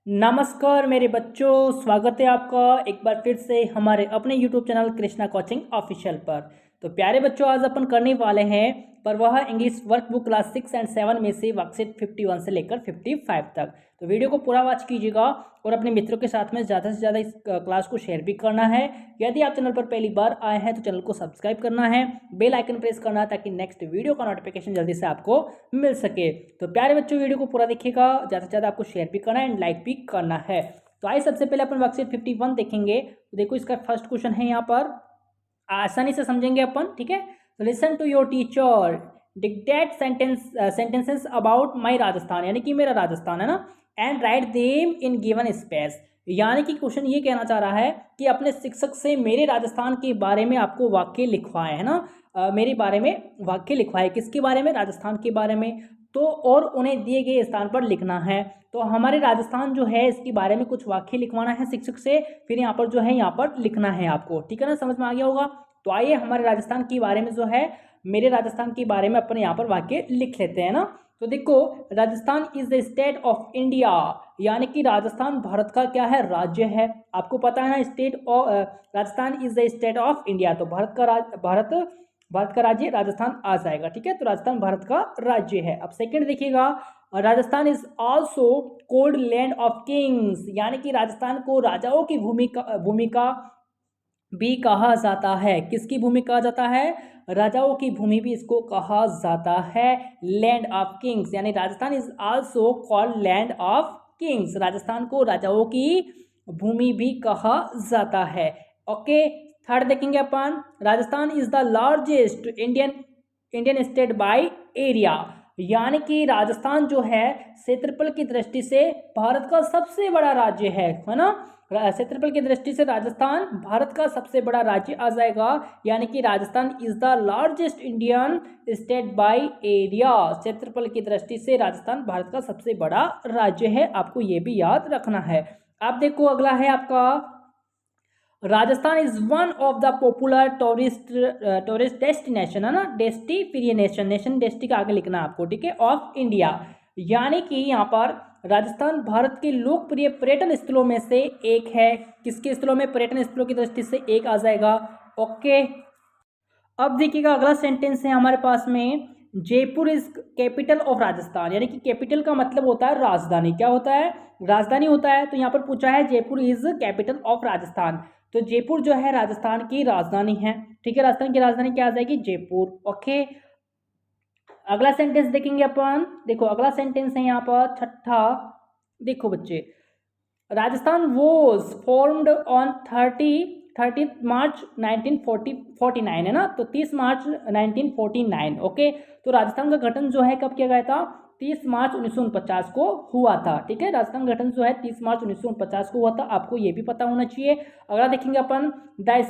नमस्कार मेरे बच्चों, स्वागत है आपका एक बार फिर से हमारे अपने YouTube channel Krishna coaching official पर। तो प्यारे बच्चों, आज अपन करने वाले हैं पर वह इंग्लिश वर्कबुक क्लास 6 एंड 7 में से वर्कशीट 51 से लेकर 55 तक। तो वीडियो को पूरा वॉच कीजिएगा और अपने मित्रों के साथ में ज़्यादा से ज़्यादा इस क्लास को शेयर भी करना है। यदि आप चैनल पर पहली बार आए हैं तो चैनल को सब्सक्राइब करना है, बेल आइकन प्रेस करना है ताकि नेक्स्ट वीडियो का नोटिफिकेशन जल्दी से आपको मिल सके। तो प्यारे बच्चों, वीडियो को पूरा देखिएगा, ज़्यादा से ज़्यादा आपको शेयर भी करना है एंड लाइक भी करना है। तो आइए सबसे पहले अपन वर्कशीट 51 देखेंगे। तो देखो, इसका फर्स्ट क्वेश्चन है, यहाँ पर आसानी से समझेंगे अपन, ठीक है। तो listen to your teacher dictate sentences about my Rajasthan, यानी कि मेरा राजस्थान है ना, and write them in given space. यानी कि क्वेश्चन ये कहना चाह रहा है कि अपने शिक्षक से मेरे राजस्थान के बारे में आपको वाक्य लिखवाए, है ना। मेरे बारे में वाक्य लिखवाए, किसके बारे में? राजस्थान के बारे में। तो और उन्हें दिए गए स्थान पर लिखना है। तो हमारे राजस्थान जो है इसके बारे में कुछ वाक्य लिखवाना है शिक्षक से, फिर यहाँ पर जो है यहाँ पर लिखना है आपको, ठीक है ना, समझ में आ गया होगा। तो आइए हमारे राजस्थान के बारे में जो है, मेरे राजस्थान के बारे में अपन यहाँ पर वाक्य लिख लेते हैं ना। तो देखो, Rajasthan is the state of India, यानी कि राजस्थान भारत का क्या है? राज्य है। आपको पता है ना, state of Rajasthan is the state of India, तो भारत का राज्य राजस्थान आ जाएगा, ठीक है। तो राजस्थान भारत का राज्य है। अब सेकंड देखिएगा, Rajasthan is also cold land of Kings, यानी कि राजस्थान को राजाओं की भूमिका भी कहा जाता है। किसकी भूमि कहा जाता है? राजाओं की भूमि भी इसको कहा जाता है। लैंड ऑफ किंग्स, यानी Rajasthan is also called land of Kings, Rajasthan को राजाओं की भूमि भी कहा जाता है। ओके, थर्ड देखेंगे अपन, Rajasthan is the largest Indian state by area, यानी कि राजस्थान जो है क्षेत्रफल की दृष्टि से भारत का सबसे बड़ा राज्य है ना। क्षेत्रफल की दृष्टि से राजस्थान भारत का सबसे बड़ा राज्य आ जाएगा, यानी कि Rajasthan is the largest Indian state by area, क्षेत्रफल की दृष्टि से राजस्थान भारत का सबसे बड़ा राज्य है। आपको ये भी याद रखना है। आप देखो, अगला है आपका, Rajasthan is one of the popular tourist destination, है ना, डेस्टी फिर ये नेशन डेस्टी का आगे लिखना है आपको, ठीक है, ऑफ इंडिया, यानी कि यहाँ पर राजस्थान भारत के लोकप्रिय पर्यटन स्थलों में से एक है। किसके स्थलों में? पर्यटन स्थलों की दृष्टि से एक आ जाएगा। ओके, अब देखिएगा, अगला सेंटेंस है हमारे पास में, Jaipur is capital of Rajasthan, यानी कि कैपिटल का मतलब होता है राजधानी। क्या होता है? राजधानी होता है। तो यहाँ पर पूछा है Jaipur is capital of Rajasthan, तो जयपुर जो है राजस्थान की राजधानी है, ठीक है। राजस्थान की राजधानी क्या आ जाएगी? जयपुर। ओके, अगला सेंटेंस देखेंगे अपन। देखो, अगला सेंटेंस है यहाँ पर छठा। देखो बच्चे, राजस्थान वॉज फॉर्म्ड ऑन 30 मार्च 1949, है ना, तो 30 मार्च 1949। ओके, तो राजस्थान का गठन जो है कब किया गया था? 30 मार्च 1949 को हुआ था, ठीक है। राजस्थान गठन जो है 30 मार्च 1949 को हुआ था, आपको ये भी पता होना चाहिए। अगला देखेंगे अपन, the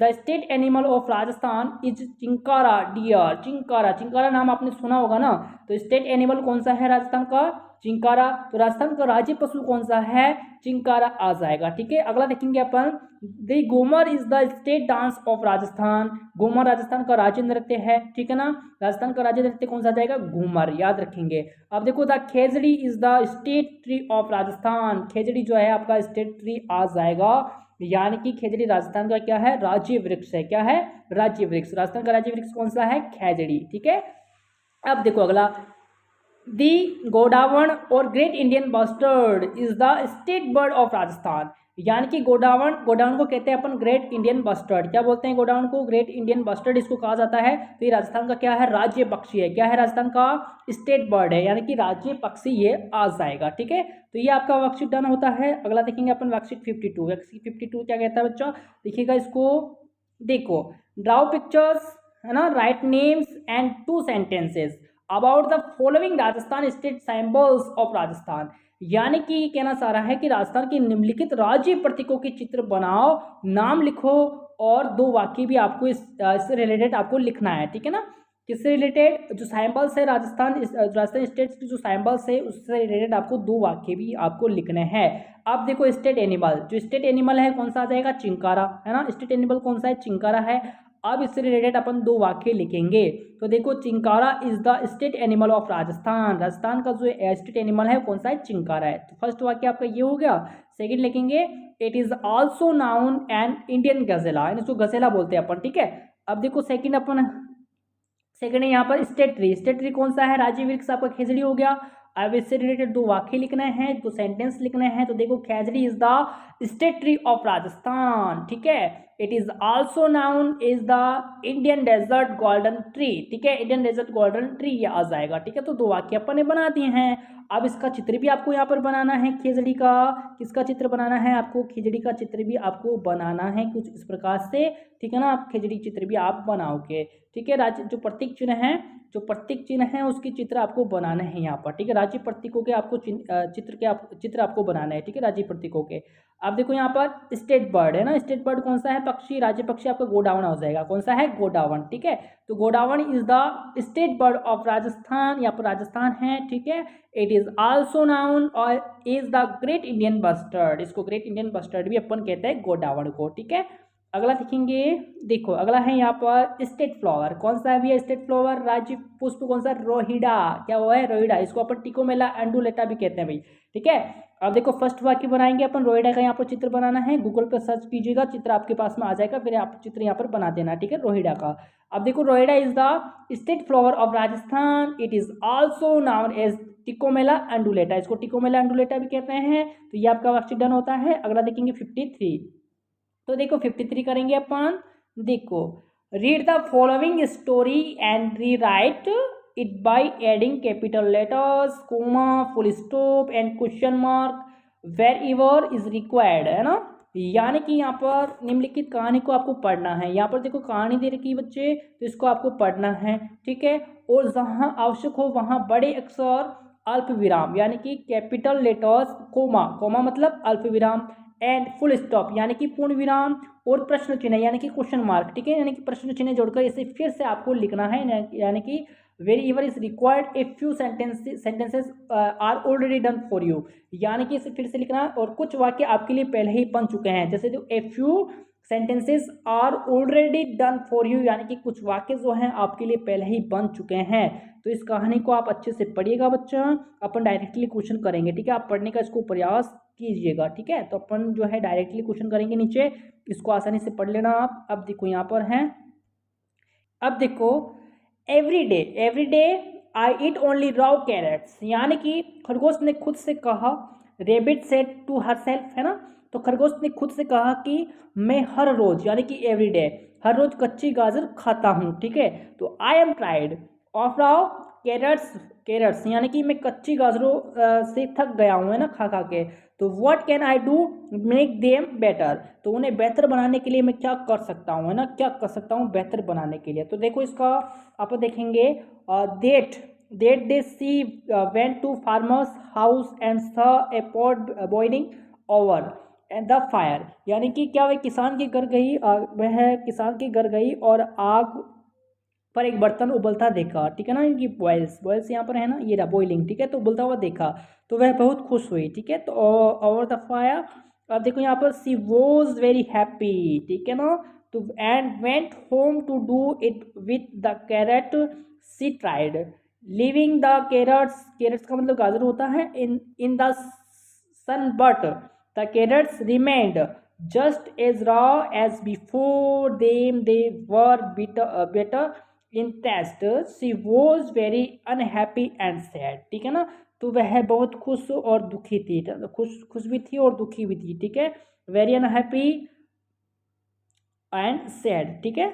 state animal of Rajasthan is chinkara deer, chinkara नाम आपने सुना होगा ना। तो स्टेट एनिमल कौन सा है राजस्थान का? चिंकारा। तो राजस्थान का राज्य पशु कौन सा है? चिंकारा आ जाएगा, ठीक है। अगला देखेंगे अपन, the ghoomar is the state dance of Rajasthan, ghoomar Rajasthan का राज्य नृत्य है, ठीक है ना। राजस्थान का राज्य नृत्य कौन सा जाएगा? घूमर, याद रखेंगे। अब देखो, the khejri is the state tree of Rajasthan, khejri जो है आपका स्टेट ट्री आ जाएगा, यानी कि खेजड़ी राजस्थान का क्या है? राज्य वृक्ष है। क्या है? राज्य वृक्ष। राजस्थान का राज्य वृक्ष कौन सा है? खेजड़ी, ठीक है। अब देखो अगला, दी गोडावण और great Indian bustard is the state bird of Rajasthan, यानी कि गोडावण को कहते हैं अपन ग्रेट इंडियन बस्टर्ड। क्या बोलते हैं गोडावण को? ग्रेट इंडियन बस्टर्ड इसको कहा जाता है। तो ये राजस्थान का क्या है? राज्य पक्षी है। क्या है? राजस्थान का स्टेट बर्ड है, यानी कि राज्य पक्षी ये आ जाएगा, ठीक है। तो ये आपका वर्कशीट डन होता है। अगला देखेंगे अपन वर्कशीट 52। वर्कशीट 52 क्या कहता है बच्चों? देखिएगा इसको, देखो, ड्राउ पिक्चर्स, है ना, right names and 2 sentences about the following Rajasthan state symbols of Rajasthan, यानी कि कहना चाह रहा है कि राजस्थान के निम्नलिखित राज्य प्रतीकों के चित्र बनाओ, नाम लिखो और 2 वाक्य भी आपको इससे रिलेटेड आपको लिखना है, ठीक है ना। किससे रिलेटेड? जो सिंबल्स है राजस्थान स्टेट्स की जो सिंबल्स है उससे रिलेटेड आपको 2 वाक्य भी आपको लिखने हैं। अब देखो, स्टेट एनिमल, जो स्टेट एनिमल है कौन सा आ जाएगा? चिंकारा, है ना। स्टेट एनिमल कौन सा है? चिंकारा है। अब इससे रिलेटेड अपन 2 वाक्य लिखेंगे। तो देखो, chinkara is the state animal of Rajasthan. Rajasthan का जो स्टेट एनिमल है कौन सा है? चिंकारा है। तो फर्स्ट वाक्य आपका ये हो गया। सेकंड लिखेंगे, it is also noun an Indian गजेला, इसको गजेला बोलते हैं अपन, ठीक है। अब देखो सेकंड है यहाँ पर स्टेट ट्री। स्टेट ट्री कौन सा है? राज्य वृक्ष आपका खेजड़ी हो गया। अब इससे रिलेटेड 2 वाक्य लिखना है, 2 सेंटेंस लिखना है। तो देखो, khejri is the state tree of Rajasthan, ठीक है। It is also known is the Indian desert golden tree, ठीक है। इंडियन डेजर्ट गोल्डन ट्री ये आ जाएगा, ठीक है। तो 2 वाक्य अपन ने बना दिए हैं। अब इसका चित्र भी आपको यहाँ पर बनाना है खेजड़ी का। किसका चित्र बनाना है आपको? खिचड़ी का चित्र भी आपको बनाना है कुछ इस प्रकार से, ठीक है ना। आप खिचड़ी चित्र भी आप बनाओगे, ठीक है। राज्य जो प्रतीक चिन्ह है उसकी चित्र आपको बनाना है यहाँ पर, ठीक है। राज्य प्रतीकों के आपको चित्र आपको बनाना है, ठीक है, राज्य प्रतीकों के। अब देखो यहाँ पर स्टेट बर्ड है ना, स्टेट बर्ड कौन सा है? पक्षी। राज्य पक्षी आपका गोडावण हो जाएगा। कौन सा है? गोडावण, ठीक है। तो godawan is the state bird of Rajasthan, यहाँ पर राजस्थान है, ठीक है। इट इज ऑल्सो नाउन और is the great Indian bustard, इसको ग्रेट इंडियन बस्टर्ड भी अपन कहते हैं गोडावण को, ठीक है। अगला देखेंगे, देखो अगला है यहाँ पर स्टेट फ्लावर। कौन सा है भैया स्टेट फ्लावर? राज्य पुष्प कौन सा? रोहिड़ा। क्या हुआ है? रोहिड़ा। इसको अपन टिकोमेला एंडुलेटा भी कहते हैं भाई, ठीक है। अब देखो फर्स्ट वाक्य बनाएंगे अपन। रोहिड़ा का यहाँ पर चित्र बनाना है, गूगल पर सर्च कीजिएगा, चित्र आपके पास में आ जाएगा, फिर आप चित्र यहाँ पर बना देना, ठीक है, रोहिड़ा का। अब देखो, rohida is the state flower of Rajasthan. It is also known as Tecomella undulata, इसको टिकोमेला एंडुलेटा भी कहते हैं। तो ये आपका वाक्य डन होता है। अगला देखेंगे 53। तो देखो 53 करेंगे अपन। देखो, read the following story and rewrite it by adding capital letters, comma, full stop and question mark wherever is required, है ना। यानी कि यहाँ पर निम्नलिखित कहानी को आपको पढ़ना है। यहाँ पर देखो कहानी दे रखी है बच्चे, तो इसको आपको पढ़ना है, ठीक है। और जहाँ आवश्यक हो वहाँ बड़े अक्षर, अल्प विराम यानी कि कैपिटल लेटर्स, कोमा मतलब अल्प विराम, एंड फुल स्टॉप यानी कि पूर्ण विराम, और प्रश्न चिन्ह यानी कि क्वेश्चन मार्क, ठीक है, यानी कि प्रश्न चिन्ह जोड़कर इसे फिर से आपको लिखना है। यानी कि wherever is required, a few sentences are already done for you, यानी कि इसे फिर से लिखना। और कुछ वाक्य आपके लिए पहले ही बन चुके हैं, जैसे जो a few sentences are already done for you, यानी कि कुछ वाक्य जो हैं आपके लिए पहले ही बन चुके हैं। तो इस कहानी को आप अच्छे से पढ़िएगा बच्चा, अपन डायरेक्टली क्वेश्चन करेंगे, ठीक है। आप पढ़ने का इसको प्रयास कीजिएगा, ठीक है। तो अपन जो है डायरेक्टली क्वेश्चन करेंगे नीचे, इसको आसानी से पढ़ लेना आप। अब देखो यहाँ पर है, अब देखो every day I eat only raw carrots, यानी कि खरगोश ने खुद से कहा, रेबिट सेड टू हरसेल्फ, है ना। तो खरगोश ने खुद से कहा कि मैं हर रोज यानी कि एवरी डे, हर रोज कच्ची गाजर खाता हूँ, ठीक है। तो I am tired of raw carrots यानी कि मैं कच्ची गाजरों से थक गया हूँ, है ना, खा खा के। तो what can I do make them better, तो उन्हें बेहतर बनाने के लिए मैं क्या कर सकता हूँ, है ना, क्या कर सकता हूँ बेहतर बनाने के लिए। तो देखो इसका आप देखेंगे, that they see went to farmer's house and saw a pot boiling over and the fire, यानी कि क्या वह किसान के घर गई, वह किसान के घर गई और आग पर एक बर्तन उबलता देखा, ठीक है ना। इनकी बॉयल्स यहाँ पर है ना, ये रहा बॉइलिंग, ठीक है। तो उबलता हुआ देखा तो वह बहुत खुश हुई, ठीक है। तो ओवर द फायर, अब देखो यहाँ पर सी वॉज वेरी हैप्पी, ठीक है ना। तो and went home to do it with the carrot she tried leaving the carrots का मतलब गाजर होता है, in the sun, but the carrots remained just as raw as before them, they were better in taste, she was very unhappy and sad, ठीक है ना। तो वह बहुत खुश और दुखी थी, खुश भी थी और दुखी भी थी, ठीक है। वेरी अनहैप्पी एंड सैड, ठीक है।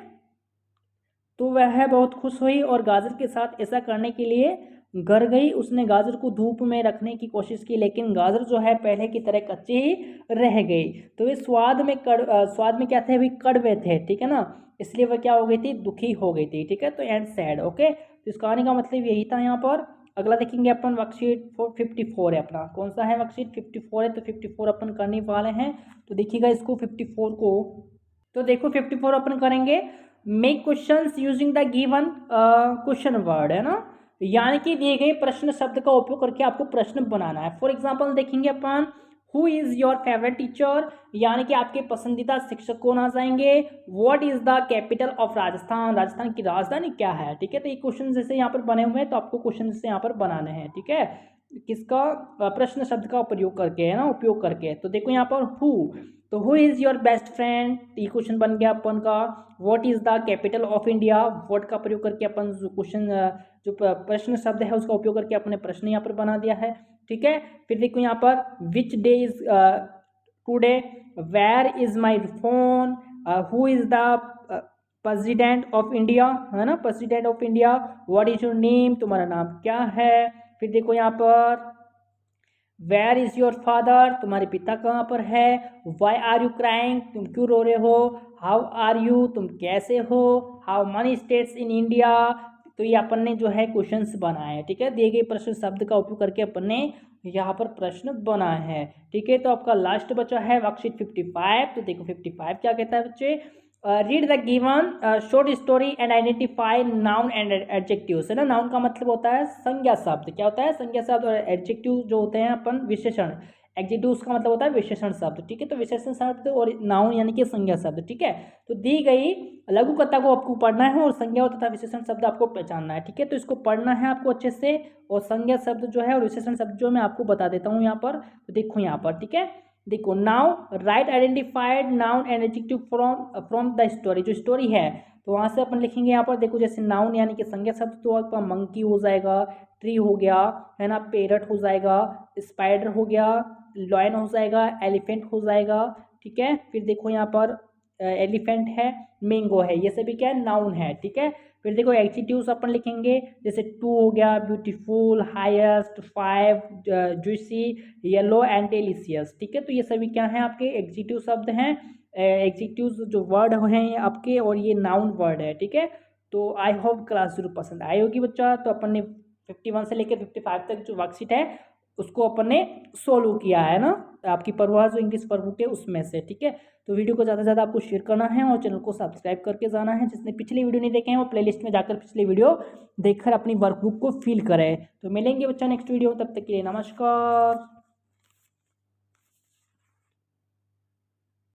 तो वह बहुत खुश हुई और गाजर के साथ ऐसा करने के लिए घर गई। उसने गाजर को धूप में रखने की कोशिश की, लेकिन गाजर जो है पहले की तरह कच्ची ही रह गई। तो वे स्वाद में क्या थे, अभी कड़वे थे, ठीक है ना, इसलिए वह क्या हो गई थी, दुखी हो गई थी, ठीक है। तो एंड सैड, ओके। तो इस कहानी का मतलब यही था यहाँ पर। अगला देखेंगे अपन वर्कशीट 54 है अपना, कौन सा है वर्कशीट 54 है। तो 54 अपन करने वाले हैं, तो देखिएगा इसको 54 को। तो देखो 54 अपन करेंगे, make questions using the given question word, है ना, यानी कि दिए गए प्रश्न शब्द का उपयोग करके आपको प्रश्न बनाना है। फॉर एग्जाम्पल देखेंगे अपन, who is your favourite teacher, यानी कि आपके पसंदीदा शिक्षक कौन आ जाएंगे। What is the capital of Rajasthan, Rajasthan की राजधानी क्या है। ठीक है, तो ये क्वेश्चन जैसे यहाँ पर बने हुए हैं, तो आपको क्वेश्चन जैसे यहाँ पर बनाने हैं। ठीक है, किसका प्रश्न शब्द का प्रयोग करके है ना, उपयोग करके। तो देखो यहाँ पर हु, तो who is your best friend, ये क्वेश्चन बन गया अपन का। What is the capital of India, what का प्रयोग करके अपन जो क्वेश्चन जो प्रश्न शब्द है उसका उपयोग करके अपने प्रश्न यहाँ पर बना दिया है। ठीक है, फिर देखो यहाँ पर which day is today, where is my phone, who is the president of India, है ना, president of India, what is your name, तुम्हारा नाम क्या है। फिर देखो यहाँ पर वेयर इज योर फादर, तुम्हारे पिता कहाँ पर है। वाई आर यू क्राइंग, तुम क्यों रो रहे हो। हाउ आर यू, तुम कैसे हो। How many states in India. तो ये अपन ने जो है क्वेश्चंस बनाए हैं। ठीक है, दिए गए प्रश्न शब्द का उपयोग करके अपन ने यहाँ पर प्रश्न बनाए हैं। ठीक है, तो आपका लास्ट बचा है वर्कशीट 55। तो देखो 55 क्या कहता है बच्चे, read the given short story and identify noun and adjectives, है ना। नाउन का मतलब होता है संज्ञा शब्द, क्या होता है संज्ञा शब्द, और एडजेक्टिव जो होते हैं अपन विशेषण, एडजेक्टिव्स का मतलब होता है विशेषण शब्द। ठीक है, तो विशेषण शब्द और नाउन यानी कि संज्ञा शब्द। ठीक है, तो दी गई लघु कथा को आपको पढ़ना है और संज्ञा तथा विशेषण शब्द आपको पहचानना है। ठीक है, तो इसको पढ़ना है आपको अच्छे से, और संज्ञा शब्द जो है और विशेषण शब्द जो मैं आपको बता देता हूँ यहाँ पर। तो देखो यहाँ पर, ठीक है, देखो now right identified noun and adjective from the story, जो स्टोरी है तो वहाँ से अपन लिखेंगे यहाँ पर। देखो जैसे नाउन यानी कि संज्ञा शब्द, तो आपका मंकी हो जाएगा, ट्री हो गया, है ना, पेरट हो जाएगा, स्पाइडर हो गया, लॉयन हो जाएगा, एलिफेंट हो जाएगा। ठीक है, फिर देखो यहाँ पर एलिफेंट है, मैंगो है, ये सभी क्या है, नाउन है। ठीक है, फिर देखो एडजेक्टिव्स अपन लिखेंगे, जैसे टू हो गया, beautiful, highest, 5, juicy, yellow and delicious. ठीक है, तो ये सभी क्या हैं आपके एडजेक्टिव शब्द हैं, एडजेक्टिव्स जो वर्ड हैं आपके, और ये नाउन वर्ड है। ठीक है, तो आई होप क्लास जरूर पसंद आई होगी बच्चा। तो अपन ने 51 से लेकर 55 तक जो वर्कशीट है उसको अपन ने सोल्व किया है ना, आपकी परवाह जो इंग्लिश वर्कबुक है उसमें से। ठीक है, तो वीडियो को ज़्यादा से ज़्यादा आपको शेयर करना है और चैनल को सब्सक्राइब करके जाना है। जिसने पिछली वीडियो नहीं देखे हैं वो प्लेलिस्ट में जाकर पिछली वीडियो देखकर अपनी वर्कबुक को फिल करें। तो मिलेंगे बच्चा नेक्स्ट वीडियो, तब तक के लिए नमस्कार।